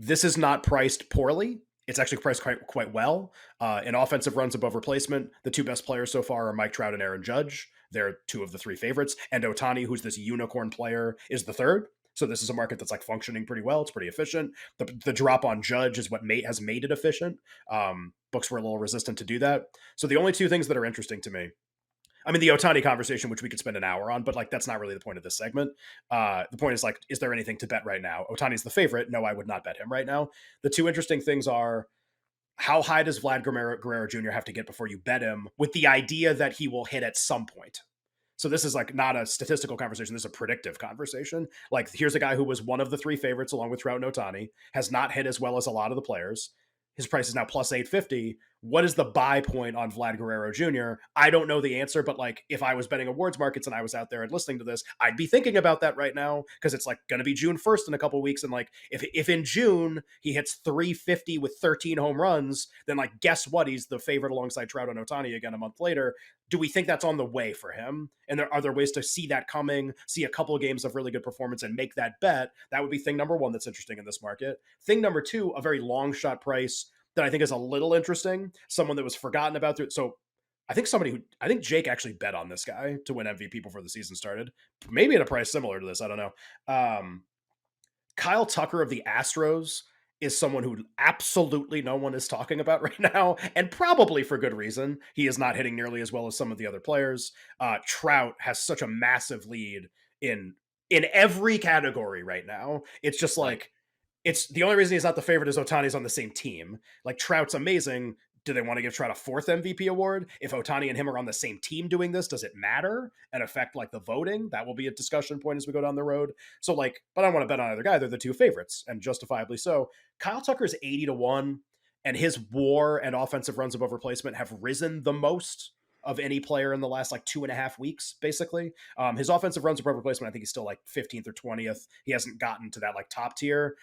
This is not priced poorly. It's actually priced quite well. In offensive runs above replacement, the two best players so far are Mike Trout and Aaron Judge. They're two of the three favorites. And Ohtani, who's this unicorn player, is the third. So this is a market that's like functioning pretty well. It's pretty efficient. The drop on Judge is what has made it efficient. Books were a little resistant to do that. So the only two things that are interesting to me, I mean, the Ohtani conversation, which we could spend an hour on, but like that's not really the point of this segment. The point is like, is there anything to bet right now? Ohtani's the favorite. No, I would not bet him right now. The two interesting things are, how high does Vlad Guerrero Jr. have to get before you bet him, with the idea that he will hit at some point? So this is like not a statistical conversation. This is a predictive conversation. Like, here's a guy who was one of the three favorites along with Trout and Ohtani, has not hit as well as a lot of the players. His price is now plus 850. What is the buy point on Vlad Guerrero Jr.? I don't know the answer, but like if I was betting awards markets and I was out there and listening to this, I'd be thinking about that right now, because it's like going to be June 1st in a couple weeks. And like if in June he hits 350 with 13 home runs, then like guess what? He's the favorite alongside Trout and Ohtani again a month later. Do we think that's on the way for him? And are there ways to see that coming, see a couple of games of really good performance and make that bet? That would be thing number one that's interesting in this market. Thing number two, a very long shot price that I think is a little interesting. Someone that was forgotten about. So I think Jake actually bet on this guy to win MVP before the season started. Maybe at a price similar to this. I don't know. Kyle Tucker of the Astros is someone who absolutely no one is talking about right now, and probably for good reason. He is not hitting nearly as well as some of the other players. Trout has such a massive lead in every category right now. It's just Right. like, it's the only reason he's not the favorite is Otani's on the same team. Like, Trout's amazing. Do they want to give Trout a fourth MVP award? If Ohtani and him are on the same team doing this, does it matter and affect like the voting? That will be a discussion point as we go down the road. So like, but I don't want to bet on either guy. They're the two favorites, and justifiably so. Kyle Tucker's 80-1, and his WAR and offensive runs above replacement have risen the most of any player in the last like 2.5 weeks, basically. His offensive runs above replacement, I think he's still like 15th or 20th. He hasn't gotten to that like top tier.